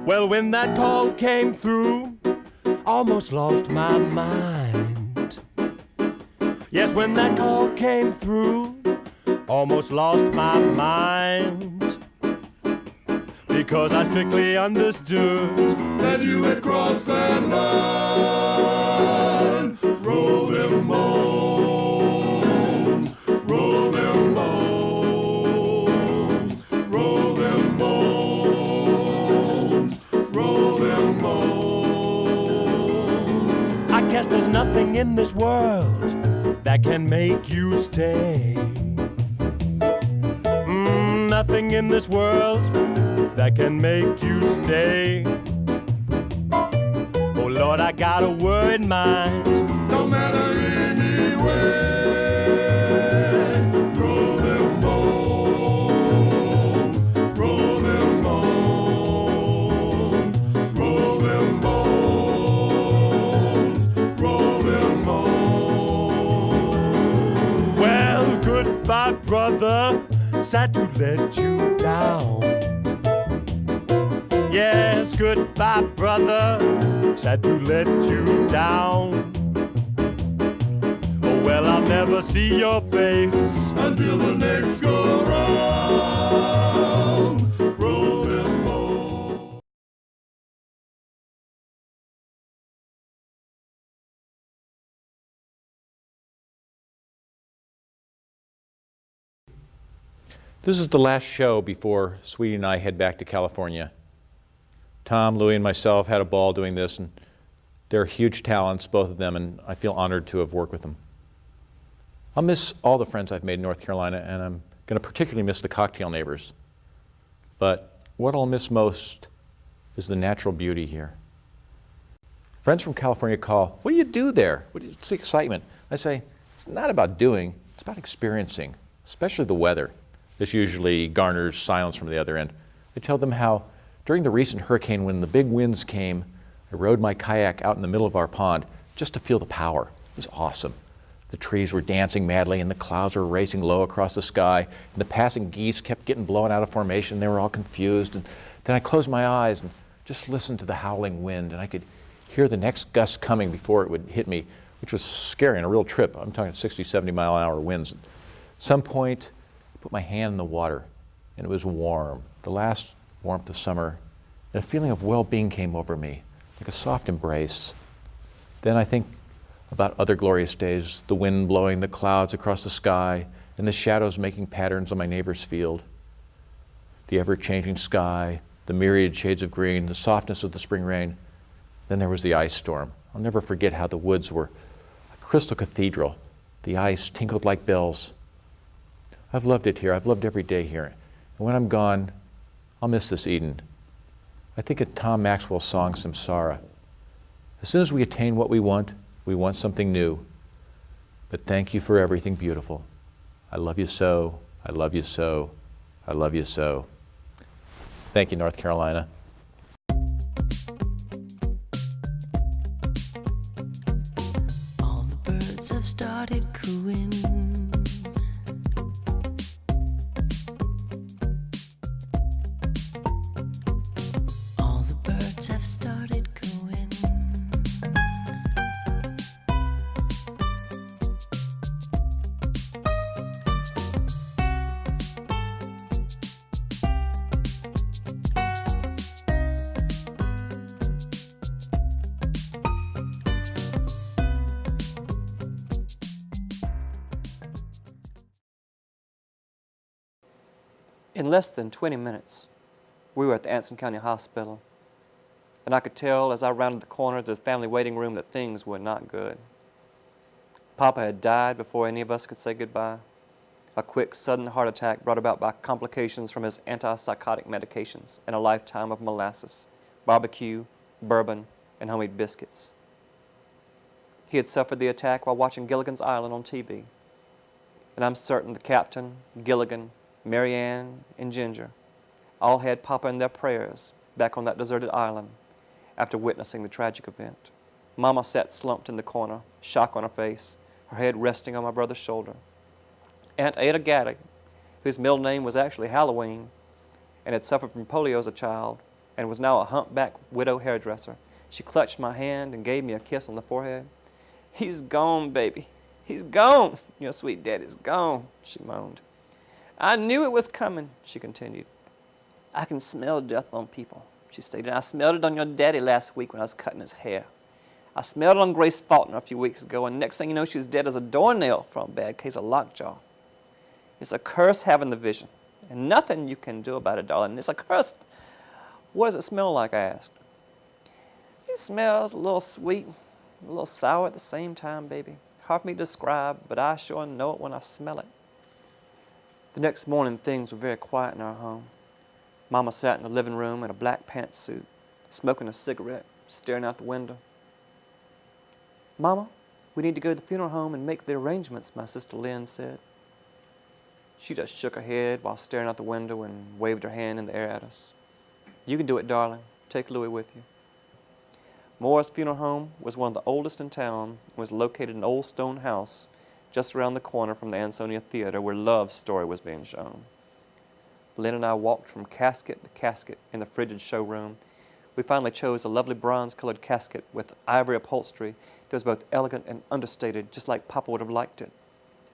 Well, when that call came through, almost lost my mind. Yes, when that call came through, almost lost my mind. Because I strictly understood that you had crossed that line. Roll them bones, roll them bones, roll them bones, roll them bones. I guess there's nothing in this world that can make you stay. Nothing in this world that can make you stay. Oh Lord, I got a word in mind. No matter anyway, roll them bones, roll them bones, roll them bones, roll them bones. Well, goodbye, brother. Sad to let you down. Yes, goodbye, brother. Sad to let you down. Oh, well, I'll never see your face until the next go round. Roll them bones. This is the last show before Sweetie and I head back to California. Tom, Louie, and myself had a ball doing this, and they're huge talents, both of them, and I feel honored to have worked with them. I'll miss all the friends I've made in North Carolina, and I'm going to particularly miss the cocktail neighbors. But what I'll miss most is the natural beauty here. Friends from California call, "What do you do there? What's the excitement?" I say, it's not about doing, it's about experiencing, especially the weather. This usually garners silence from the other end. I tell them how during the recent hurricane, when the big winds came, I rode my kayak out in the middle of our pond just to feel the power. It was awesome. The trees were dancing madly and the clouds were racing low across the sky, and the passing geese kept getting blown out of formation. They were all confused. And then I closed my eyes and just listened to the howling wind, and I could hear the next gust coming before it would hit me, which was scary and a real trip. I'm talking 60, 70-mile-an-hour winds. At some point, I put my hand in the water, and it was warm, the last warmth of summer, and a feeling of well-being came over me, like a soft embrace. Then I think about other glorious days, the wind blowing the clouds across the sky, and the shadows making patterns on my neighbor's field. The ever-changing sky, the myriad shades of green, the softness of the spring rain. Then there was the ice storm. I'll never forget how the woods were a crystal cathedral. The ice tinkled like bells. I've loved it here. I've loved every day here. And when I'm gone, I'll miss this Eden. I think of Tom Maxwell's song, Samsara. As soon as we attain what we want something new. But thank you for everything beautiful. I love you so, I love you so, I love you so. Thank you, North Carolina. All the birds have started cooing. All the birds have started cooing. In less than 20 minutes, we were at the Anson County Hospital, and I could tell as I rounded the corner to the family waiting room that things were not good. Papa had died before any of us could say goodbye. A quick, sudden heart attack brought about by complications from his antipsychotic medications and a lifetime of molasses, barbecue, bourbon, and homemade biscuits. He had suffered the attack while watching Gilligan's Island on TV, and I'm certain the captain, Gilligan, Mary Ann, and Ginger all had Papa in their prayers back on that deserted island after witnessing the tragic event. Mama sat slumped in the corner, shock on her face, her head resting on my brother's shoulder. Aunt Ada Gaddy, whose middle name was actually Halloween and had suffered from polio as a child, and was now a humpbacked widow hairdresser. She clutched my hand and gave me a kiss on the forehead. "He's gone, baby. He's gone. Your sweet daddy's gone," she moaned. "I knew it was coming," she continued. "I can smell death on people," she stated. "I smelled it on your daddy last week when I was cutting his hair. I smelled it on Grace Faulkner a few weeks ago, and next thing you know, she's dead as a doornail from a bad case of lockjaw. It's a curse having the vision, and nothing you can do about it, darling. It's a curse." "What does it smell like?" I asked. "It smells a little sweet, a little sour at the same time, baby. Hard for me to describe, but I sure know it when I smell it." The next morning, things were very quiet in our home. Mama sat in the living room in a black pantsuit, smoking a cigarette, staring out the window. "Mama, we need to go to the funeral home and make the arrangements," my sister Lynn said. She just shook her head while staring out the window and waved her hand in the air at us. "You can do it, darling. Take Louie with you." Moore's Funeral Home was one of the oldest in town and was located in an old stone house just around the corner from the Ansonia Theater where Love's Story was being shown. Lynn and I walked from casket to casket in the frigid showroom. We finally chose a lovely bronze-colored casket with ivory upholstery that was both elegant and understated, just like Papa would have liked it.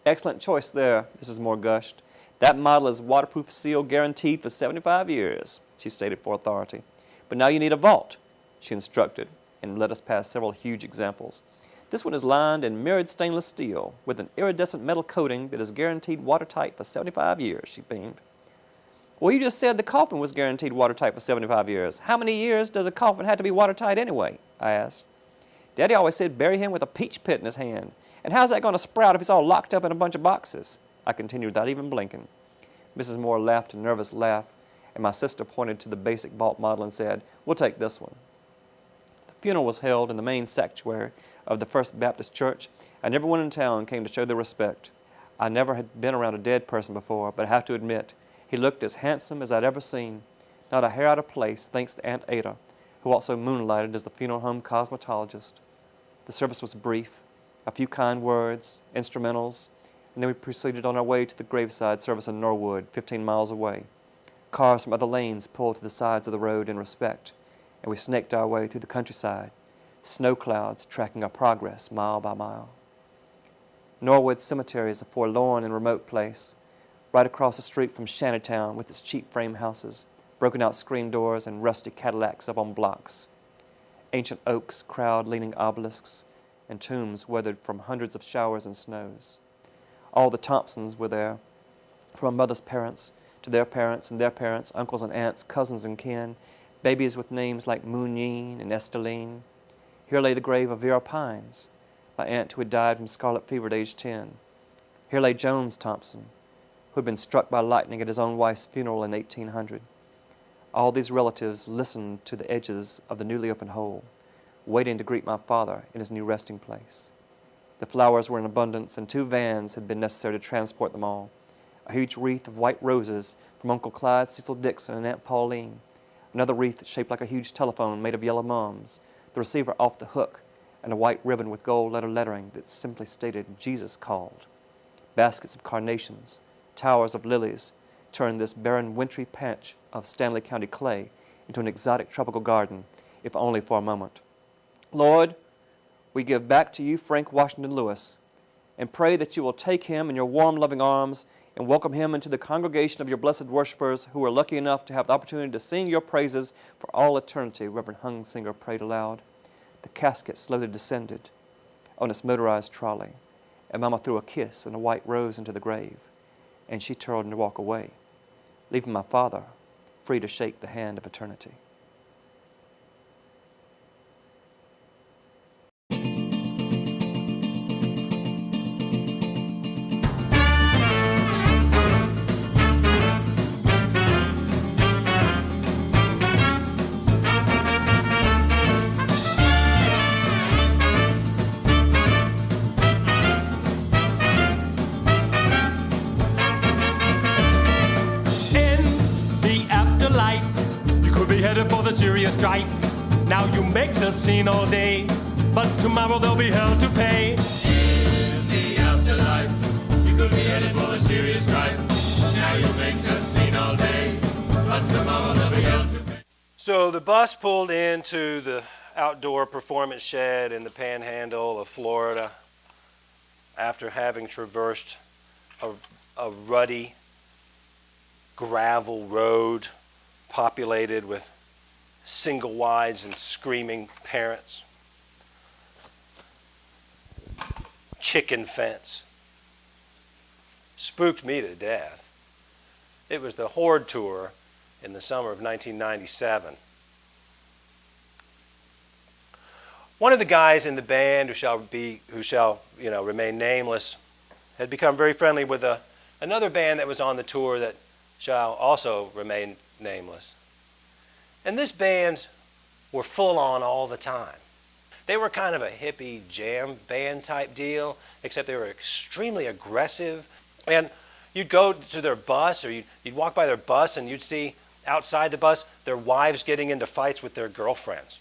"Excellent choice there," Mrs. Moore gushed. "That model is waterproof seal guaranteed for 75 years, she stated for authority. "But now you need a vault," she instructed, and let us pass several huge examples. "This one is lined in mirrored stainless steel with an iridescent metal coating that is guaranteed watertight for 75 years, she beamed. "Well, you just said the coffin was guaranteed watertight for 75 years. How many years does a coffin have to be watertight anyway?" I asked. "Daddy always said bury him with a peach pit in his hand. And how's that going to sprout if he's all locked up in a bunch of boxes?" I continued without even blinking. Mrs. Moore laughed a nervous laugh, and my sister pointed to the basic vault model and said, "We'll take this one." The funeral was held in the main sanctuary of the First Baptist Church, and everyone in town came to show their respect. I never had been around a dead person before, but I have to admit, he looked as handsome as I'd ever seen. Not a hair out of place, thanks to Aunt Ada, who also moonlighted as the funeral home cosmetologist. The service was brief, a few kind words, instrumentals, and then we proceeded on our way to the graveside service in Norwood, 15 miles away. Cars from other lanes pulled to the sides of the road in respect, and we snaked our way through the countryside, snow clouds tracking our progress mile by mile. Norwood Cemetery is a forlorn and remote place, right across the street from Shantytown with its cheap frame houses, broken-out screen doors, and rusty Cadillacs up on blocks. Ancient oaks crowd leaning obelisks, and tombs weathered from hundreds of showers and snows. All the Thompsons were there, from my mother's parents to their parents and their parents, uncles and aunts, cousins and kin, babies with names like Moonine and Esteline. Here lay the grave of Vera Pines, my aunt who had died from scarlet fever at age 10. Here lay Jones Thompson, who had been struck by lightning at his own wife's funeral in 1800. All these relatives listened to the edges of the newly opened hole, waiting to greet my father in his new resting place. The flowers were in abundance, and 2 vans had been necessary to transport them all. A huge wreath of white roses from Uncle Clyde Cecil Dixon and Aunt Pauline. Another wreath shaped like a huge telephone made of yellow mums, the receiver off the hook, and a white ribbon with gold lettering that simply stated, "Jesus called." Baskets of carnations, towers of lilies, turned this barren wintry patch of Stanley County clay into an exotic tropical garden, if only for a moment. "Lord, we give back to you Frank Washington Lewis, and pray that you will take him in your warm, loving arms and welcome him into the congregation of your blessed worshipers who are lucky enough to have the opportunity to sing your praises for all eternity," Reverend Hungsinger prayed aloud. The casket slowly descended on its motorized trolley, and Mama threw a kiss and a white rose into the grave, and she turned to walk away, leaving my father free to shake the hand of eternity. For the serious strife. Now you make the scene all day, but tomorrow there'll be hell to pay. In the afterlife, you could be headed for a serious strife. Now you make the scene all day, but tomorrow there'll be hell to pay. So the bus pulled into the outdoor performance shed in the panhandle of Florida after having traversed a ruddy gravel road populated with single wides and screaming parents. Chicken fence. Spooked me to death. It was the Horde Tour in the summer of 1997. One of the guys in the band who shall remain nameless had become very friendly with another band that was on the tour that shall also remain nameless. And this band were full on all the time. They were kind of a hippie jam band type deal, except they were extremely aggressive. And you'd go to their bus, or you'd walk by their bus, and you'd see outside the bus their wives getting into fights with their girlfriends.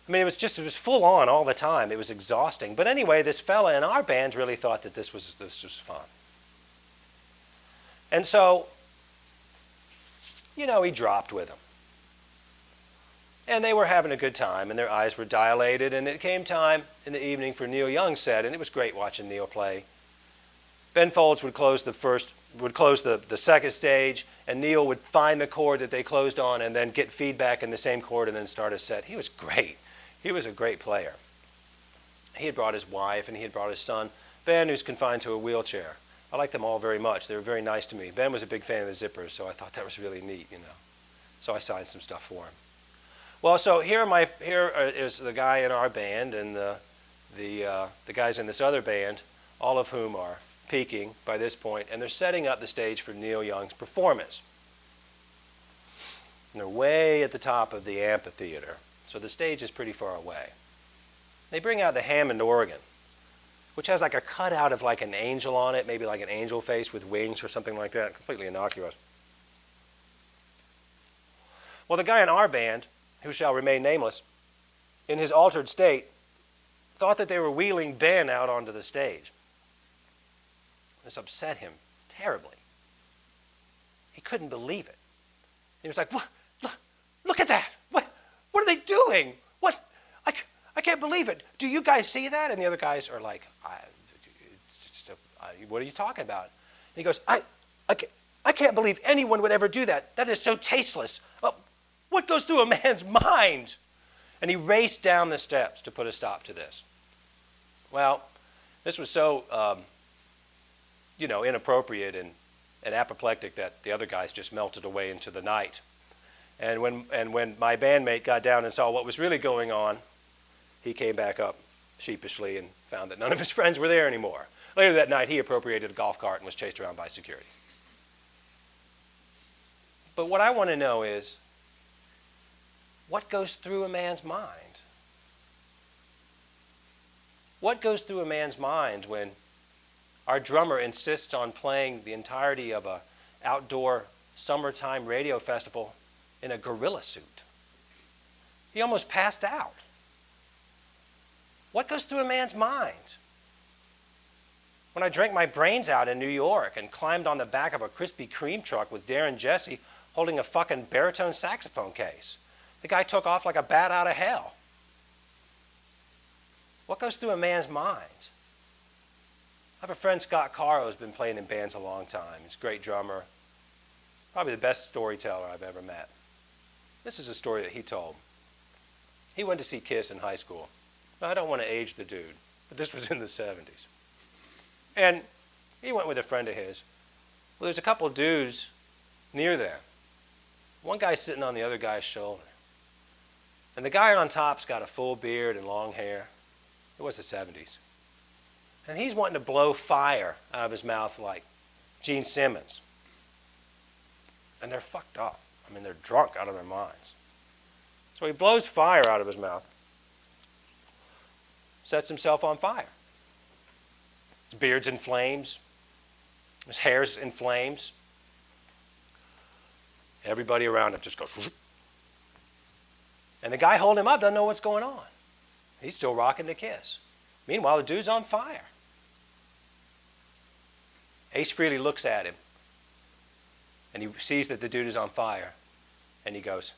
I mean, it was full on all the time. It was exhausting. But anyway, this fella in our band really thought that this was fun. And so, he dropped with them. And they were having a good time, and their eyes were dilated, and it came time in the evening for Neil Young's set, and it was great watching Neil play. Ben Folds would close the second stage, and Neil would find the chord that they closed on and then get feedback in the same chord and then start a set. He was great. He was a great player. He had brought his wife and he had brought his son. Ben, who's confined to a wheelchair. I liked them all very much. They were very nice to me. Ben was a big fan of the Zippers, so I thought that was really neat, So I signed some stuff for him. Well, so here is the guy in our band and the guys in this other band, all of whom are peaking by this point, and they're setting up the stage for Neil Young's performance. And they're way at the top of the amphitheater, so the stage is pretty far away. They bring out the Hammond organ, which has like a cutout of like an angel on it, maybe like an angel face with wings or something like that, completely innocuous. Well, the guy in our band, who shall remain nameless, in his altered state, thought that they were wheeling Ben out onto the stage. This upset him terribly. He couldn't believe it. He was like, "What? Look at that! What are they doing? What? I can't believe it. Do you guys see that?" And the other guys are like, "What are you talking about?" And he goes, I can't believe anyone would ever do that. That is so tasteless. What goes through a man's mind?" And he raced down the steps to put a stop to this. Well, this was so inappropriate and apoplectic that the other guys just melted away into the night. And when my bandmate got down and saw what was really going on, he came back up sheepishly and found that none of his friends were there anymore. Later that night, he appropriated a golf cart and was chased around by security. But what I want to know is, what goes through a man's mind? What goes through a man's mind when our drummer insists on playing the entirety of an outdoor summertime radio festival in a gorilla suit? He almost passed out. What goes through a man's mind? When I drank my brains out in New York and climbed on the back of a Krispy Kreme truck with Darren Jesse holding a fucking baritone saxophone case. The guy took off like a bat out of hell. What goes through a man's mind? I have a friend, Scott Caro, who's been playing in bands a long time. He's a great drummer, probably the best storyteller I've ever met. This is a story that he told. He went to see Kiss in high school. Now, I don't want to age the dude, but this was in the 70s. And he went with a friend of his. Well, there's a couple of dudes near there. One guy's sitting on the other guy's shoulder. And the guy on top's got a full beard and long hair. It was the 70s. And he's wanting to blow fire out of his mouth like Gene Simmons. And they're fucked up. I mean, they're drunk out of their minds. So he blows fire out of his mouth, sets himself on fire. His beard's in flames. His hair's in flames. Everybody around him just goes whoop. And the guy holding him up doesn't know what's going on. He's still rocking the Kiss. Meanwhile, the dude's on fire. Ace Frehley looks at him, and he sees that the dude is on fire, and he goes,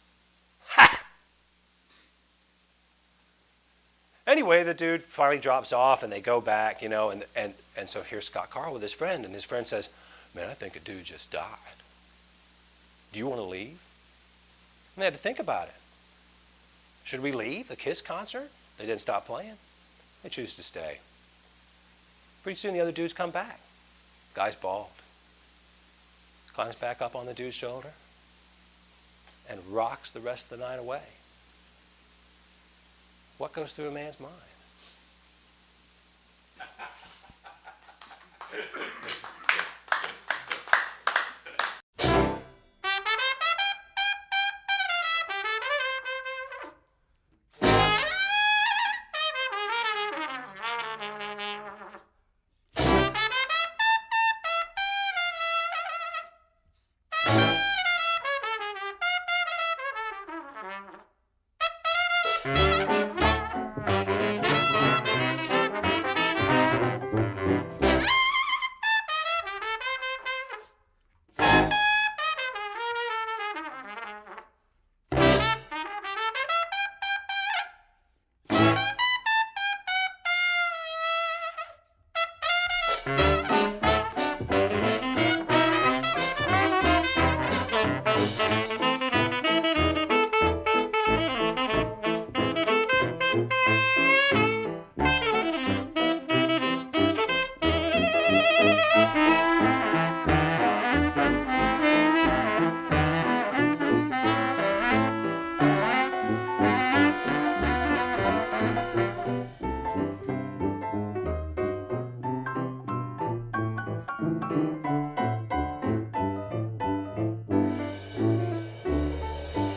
Anyway, the dude finally drops off and they go back, you know, and so here's Scott Carl with his friend, and his friend says, man, I think a dude just died. Do you want to leave? And they had to think about it. Should we leave the Kiss concert? They didn't stop playing. They choose to stay. Pretty soon the other dudes come back. Guy's bald. Climbs back up on the dude's shoulder and rocks the rest of the night away. What goes through a man's mind?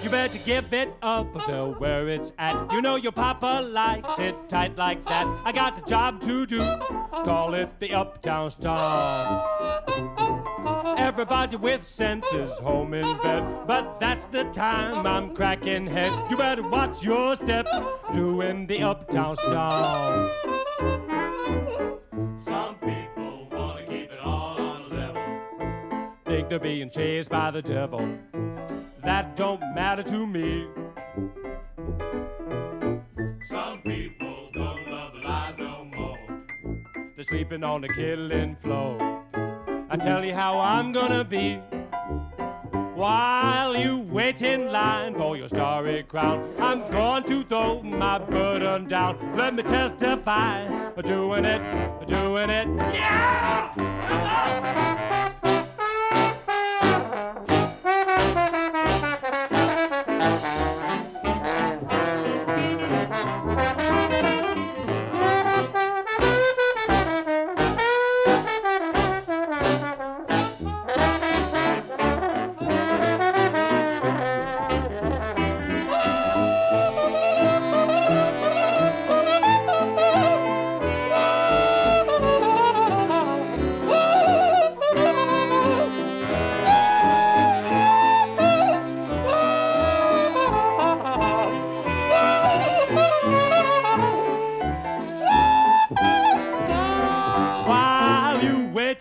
You better give it up, so where it's at. You know your papa likes it tight like that. I got the job to do, call it the Uptown Star. Everybody with sense is home in bed, but that's the time I'm cracking head. You better watch your step, doing the Uptown Star. Some people want to keep it all on the level. Think they're being chased by the devil. That don't matter to me. Some people don't love the lies no more. They're sleeping on the killing floor. I tell you how I'm gonna be. While you wait in line for your starry crown, I'm going to throw my burden down. Let me testify, doing it, yeah! Come on!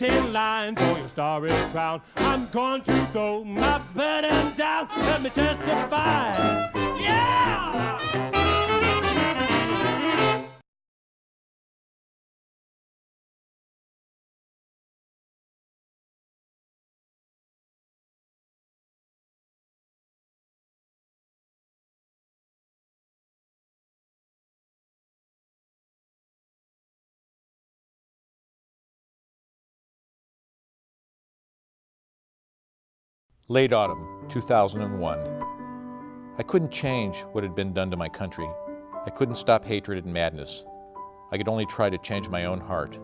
In line for your starry crown, I'm going to throw my burden down. Let me testify, yeah! Late autumn, 2001. I couldn't change what had been done to my country. I couldn't stop hatred and madness. I could only try to change my own heart.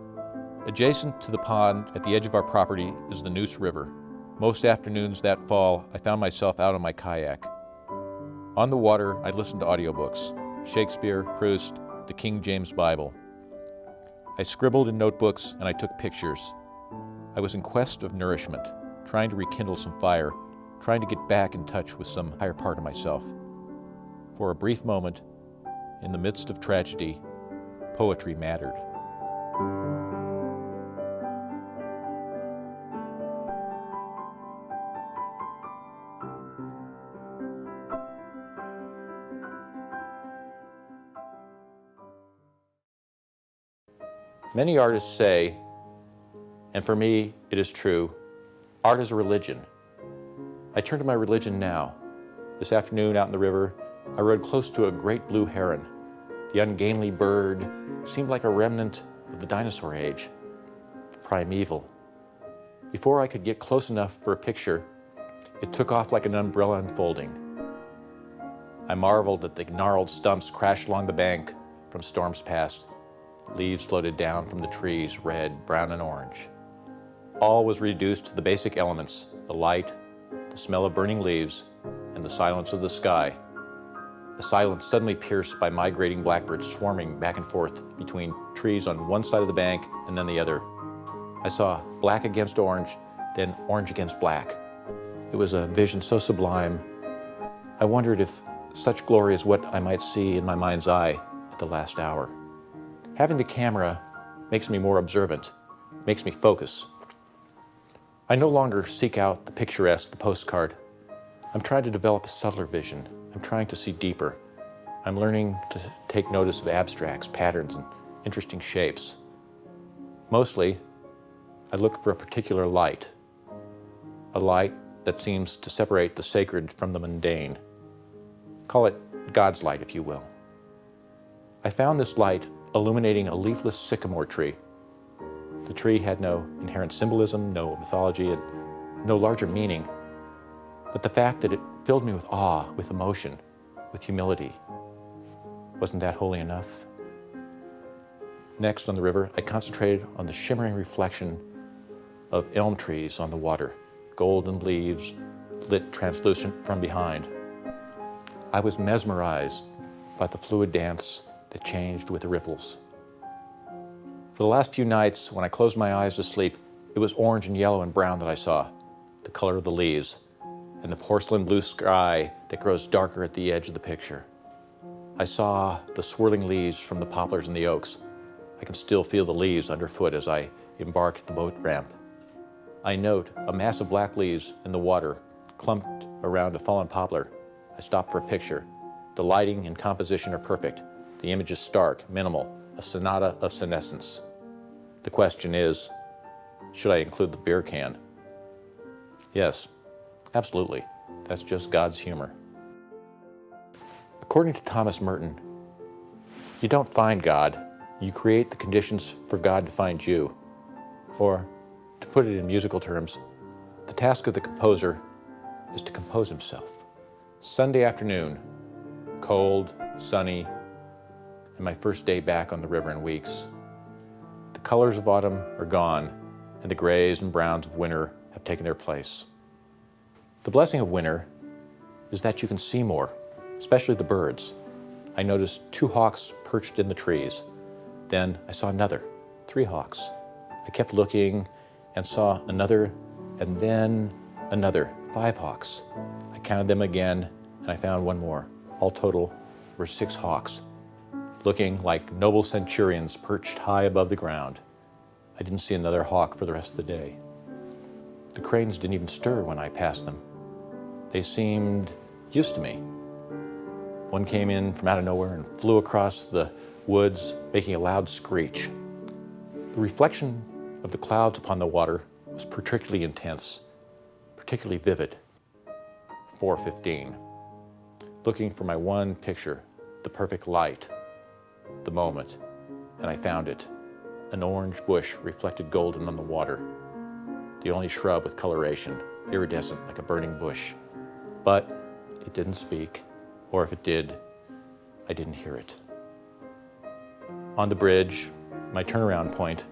Adjacent to the pond at the edge of our property is the Neuse River. Most afternoons that fall, I found myself out on my kayak. On the water, I listened to audiobooks, Shakespeare, Proust, the King James Bible. I scribbled in notebooks and I took pictures. I was in quest of nourishment, trying to rekindle some fire, trying to get back in touch with some higher part of myself. For a brief moment, in the midst of tragedy, poetry mattered. Many artists say, and for me it is true, art is a religion. I turn to my religion now. This afternoon out in the river, I rode close to a great blue heron. The ungainly bird seemed like a remnant of the dinosaur age, primeval. Before I could get close enough for a picture, it took off like an umbrella unfolding. I marveled that the gnarled stumps crashed along the bank from storms past. Leaves floated down from the trees, red, brown, and orange. All was reduced to the basic elements, the light, the smell of burning leaves, and the silence of the sky. A silence suddenly pierced by migrating blackbirds swarming back and forth between trees on one side of the bank and then the other. I saw black against orange, then orange against black. It was a vision so sublime, I wondered if such glory is what I might see in my mind's eye at the last hour. Having the camera makes me more observant, makes me focus. I no longer seek out the picturesque, the postcard. I'm trying to develop a subtler vision. I'm trying to see deeper. I'm learning to take notice of abstracts, patterns, and interesting shapes. Mostly, I look for a particular light, a light that seems to separate the sacred from the mundane. Call it God's light, if you will. I found this light illuminating a leafless sycamore tree. The tree had no inherent symbolism, no mythology, and no larger meaning, but the fact that it filled me with awe, with emotion, with humility. Wasn't that holy enough? Next, on the river, I concentrated on the shimmering reflection of elm trees on the water, golden leaves lit translucent from behind. I was mesmerized by the fluid dance that changed with the ripples. For the last few nights, when I closed my eyes to sleep, it was orange and yellow and brown that I saw, the color of the leaves, and the porcelain blue sky that grows darker at the edge of the picture. I saw the swirling leaves from the poplars and the oaks. I can still feel the leaves underfoot as I embark at the boat ramp. I note a mass of black leaves in the water clumped around a fallen poplar. I stop for a picture. The lighting and composition are perfect. The image is stark, minimal, a sonata of senescence. The question is, should I include the beer can? Yes, absolutely. That's just God's humor. According to Thomas Merton, you don't find God, you create the conditions for God to find you. Or, to put it in musical terms, the task of the composer is to compose himself. Sunday afternoon, cold, sunny, and my first day back on the river in weeks. The colors of autumn are gone, and the grays and browns of winter have taken their place. The blessing of winter is that you can see more, especially the birds. I noticed 2 hawks perched in the trees. Then I saw another, 3 hawks. I kept looking and saw another, and then another, 5 hawks. I counted them again, and I found one more. All total were 6 hawks, looking like noble centurions perched high above the ground. I didn't see another hawk for the rest of the day. The cranes didn't even stir when I passed them. They seemed used to me. One came in from out of nowhere and flew across the woods, making a loud screech. The reflection of the clouds upon the water was particularly intense, particularly vivid. 4:15. Looking for my one picture, the perfect light, the moment, and I found it. An orange bush reflected golden on the water. The only shrub with coloration, iridescent like a burning bush. But it didn't speak, or if it did, I didn't hear it. On the bridge, my turnaround point,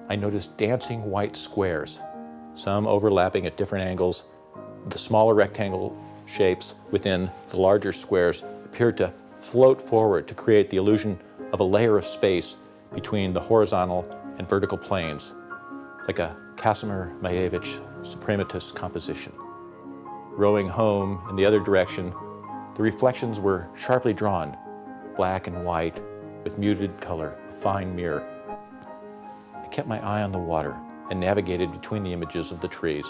I noticed dancing white squares, some overlapping at different angles. The smaller rectangle shapes within the larger squares appeared to float forward to create the illusion of a layer of space between the horizontal and vertical planes, like a Casimir Maevich Suprematus composition. Rowing home in the other direction, the reflections were sharply drawn, black and white, with muted color, a fine mirror. I kept my eye on the water and navigated between the images of the trees.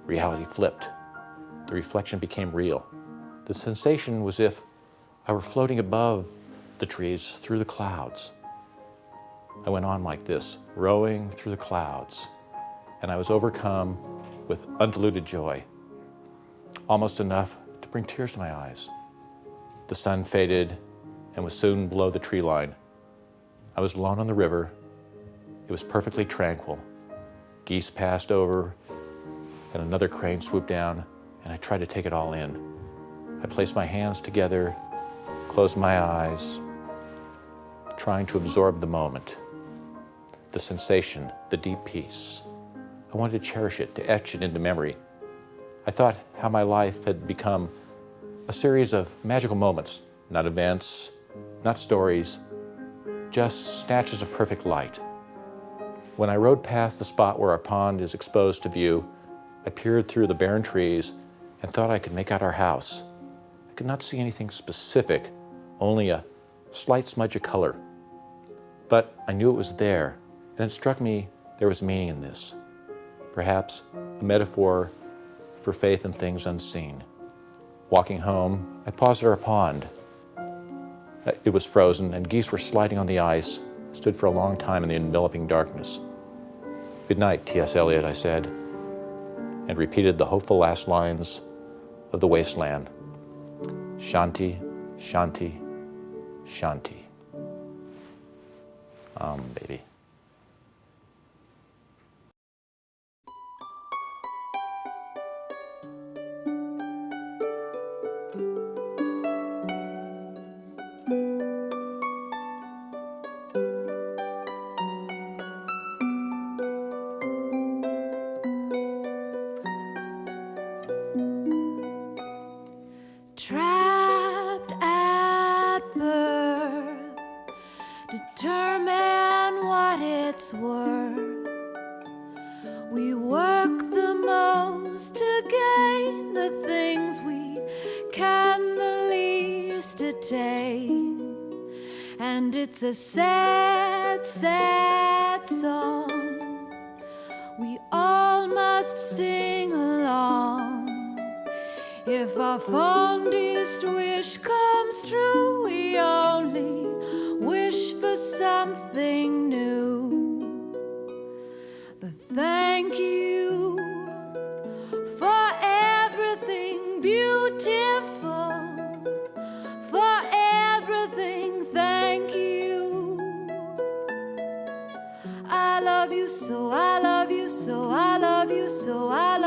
Reality flipped. The reflection became real. The sensation was as if I were floating above the trees through the clouds. I went on like this, rowing through the clouds, and I was overcome with undiluted joy, almost enough to bring tears to my eyes. The sun faded and was soon below the tree line. I was alone on the river. It was perfectly tranquil. Geese passed over, and another crane swooped down, and I tried to take it all in. I placed my hands together, closed my eyes, trying to absorb the moment, the sensation, the deep peace. I wanted to cherish it, to etch it into memory. I thought how my life had become a series of magical moments, not events, not stories, just snatches of perfect light. When I rode past the spot where our pond is exposed to view, I peered through the barren trees and thought I could make out our house. I could not see anything specific, only a slight smudge of color. But I knew it was there, and it struck me there was meaning in this. Perhaps a metaphor for faith in things unseen. Walking home, I paused at our pond. It was frozen, and geese were sliding on the ice, stood for a long time in the enveloping darkness. "Good night, T.S. Eliot," I said, and repeated the hopeful last lines of The Wasteland. Shanti, Shanti, Shanti. Baby. Trapped at birth, determine what it's worth. We work the most to gain the things we can the least attain. And it's a sad, sad song. We all must sing along. If our fondest wish comes true, we only wish for something new. But thank you for everything beautiful, for everything, thank you. I love you so, I love you so, I love you so, I